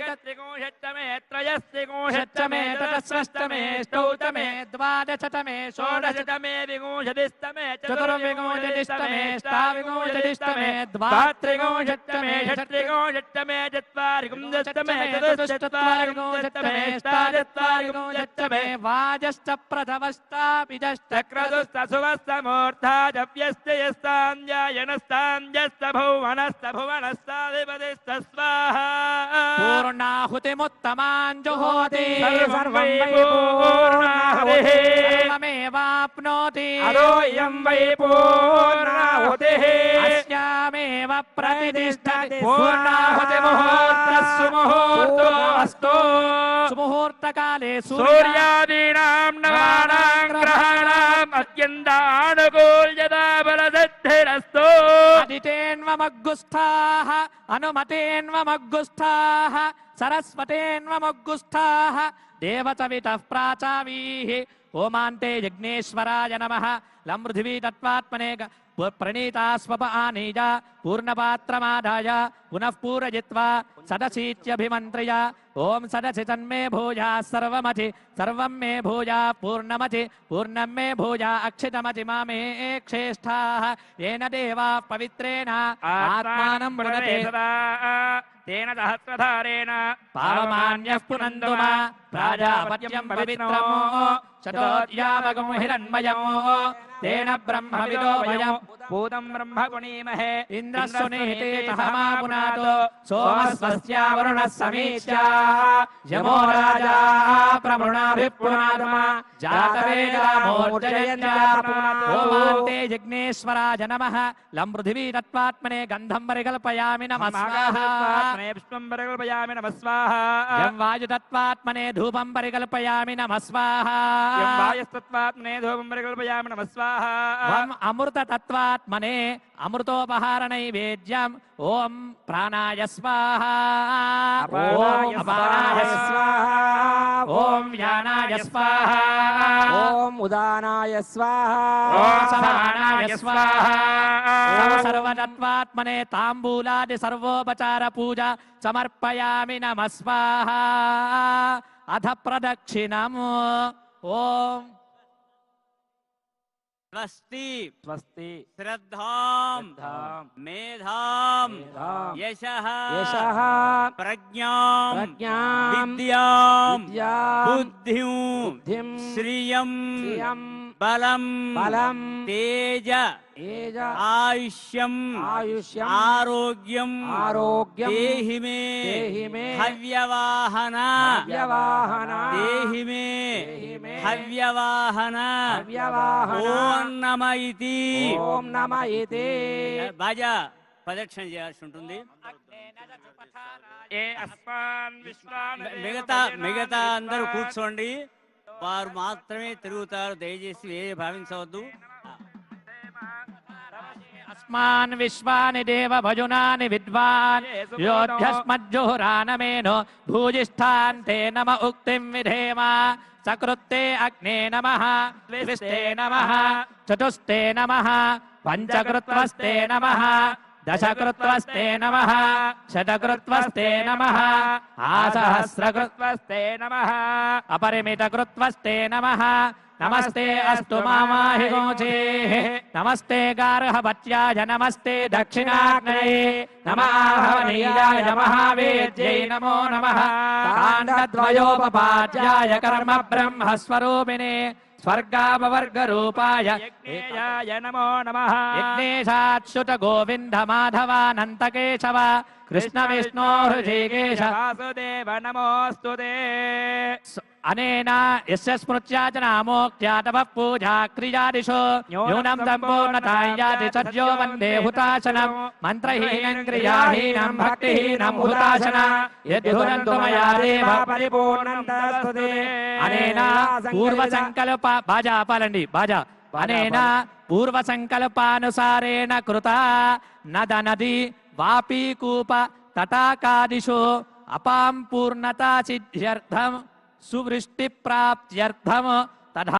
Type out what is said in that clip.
द्विगुंशत्तमे त्रयस्त्रिगुंशत्तमे चतुष्षष्टमे अष्टौतमे द्वादशतमे षोडशतमे विगुंशतिस्तमे चतुर्विगुंशतिस्तमे अष्टाविगुंशतिस्तमे द्वात्रिगुंशत्तमे षट्त्रिगुंशत्तमे चत्वारिगुंशत्तमे चतुश्चत्वारिगुंशत्तमे अष्टाचत्वारिगुंशत्तमे वाजश्च प्रथमश्चापिजश्चक्रदुस्तसुवस्तमूर्धाजव्यस्तेयस्ताञ्जायनस्ताञ्जस्तभुवनस्ताधिपतिस्तस्वाहा पूर्णाहुतिमुत्तमाञ्जुहोति सर्वमेवाप्नोति अदोऽयं वै पूर्णाहुतिः अस्यामेव प्रतिष्ठति पूर्णाहुतिमुहूर्तः सुमुहूर्तोऽस्तु सुमुहूर्तकाले सूर्यादीनां नवानां ग्रहाणाम् अत्यन्तानुकूल्यता बलसिद्धिरस्तु अदितेन्वमग्गुस्थाः अनुमतेन्वमग्गुस्थाः सरस्वतेन्वमग्गुस्थाः देवसवितः प्राचावीः ओमान्ते यज्ञेश्वराय नमः लमृथिवी तत्त्वात्मने प्रणीता स्वप आनीय पूर्णपात्रमादाय पुनः पूरयित्वा सदसीत्यभिमन्त्र्य ओम सदसि तन्मे भूया सर्वमति सर्वं मे भूया पूर्णमति पूर्णं मे भूया अक्षितमति मामे क्षेष्ठाः येन देवा पवित्रेण आत्मानं पुनते तेन सहस्रधारेण पावमान्यः पुनन्दु मा प्राजापत्यं पवित्रमो शतोद्यावगं हिरण्मयमो तेन ब्रह्मविदो वयं भूतं ब्रह्म पुनीमहे इन्द्रस्वनेते तहमा पुनातो सोमस्वस्या वरुणः समीच्या यमो राजा प्रमुणाभिपुनात्मा जातवेदामोर्जयन्ते यज्ञेश्वराय नमः लं पृथिवी तत्त्वात्मने गन्धं परिकल्पयामि नमः स्वाहा पुष्पं परिकल्पयामि नमः स्वाहा यं वायुतत्त्वात्मने धूपं परिकल्पयामि नमः स्वाहा यं वायुस्तत्त्वात्मने धूपं परिकल्पयामि नमः स्वाहा वं अमृततत्त्वात्मने अमृतोपहार नैवेद्यम् ओम प्राणाय स्वाहा ओम अपानाय स्वाहा ओम व्यानाय स्वाहा ओम उदानाय स्वाहा ओम समानाय स्वाहा ओम सर्वतत्त्वात्मने ताम्बूलादि सर्वोपचार पूजा समर्पयामि नमः स्वाहा अथ प्रदक्षिणम् ओम स्वस्ति स्वस्ति श्रद्धां मेधां यशः प्रज्ञां विद्यां बुद्धिं श्रियं बलं तेज आयुष्यं आरोग्यं देहि मे हव्यवाहन देहि मे हव्यवाहन ओम नमः इति बाजा ప్రదక్షిణ చేయాల్సి ఉంటుంది మిగతా అందరూ కూర్చోండి వారు మాత్రమే తిరుగుతారు దయచేసి వేరే భావించవద్దు अस्मान् विश्वानि देव भजुनानि विद्वान् योऽध्यस्मज्जुहुरानमेनो भूजिष्ठान्ते नम उक्तिं विधेम सकृत्ते अग्ने नमः द्विस्ते नमः चतुस्ते नमः पञ्चकृत्वस्ते नमः दशकृत्वस्ते नमः शतकृत्वस्ते नमः आसहस्रकृत्वस्ते नमः अपरिमितकृत्वस्ते नमः नमस्ते अस्तु मामाहिगोचेः नमस्ते गार्हपत्याय नमस्ते दक्षिणाग्नये नमः हवनीयाय महावेद्यै नमो नमः काण्डद्वयोपपाद्याय कर्म ब्रह्मस्वरूपिणे स्वर्गापवर्गरूपाय यज्ञेयाय नमो नमः यज्ञेशाच्युत गोविन्द माधवानन्तकेशव कृष्ण विष्णो हृषिकेश वासुदेव नमोऽस्तु ते अनेन यस्य स्मृत्या च नामोक्त्या तव पूजा क्रियादिषु न्यूनं सम्पूर्णतां याति सद्यो वन्दे हुताशनं मन्त्रहीनं क्रियाहीनं भक्तिहीनं हुताशन यद्युनं त्वमया देव परिपूर्णं ददातु ते अनेन पूर्वसङ्कल्प बाजा पालंడి बाजा अनेन पूर्वसङ्कल्पानुसारेण कृता नद नदी वापी कूप तटाकादिषु अपां पूर्णता सिद्ध्यर्थं सुवृष्टि प्राप्त्यर्थम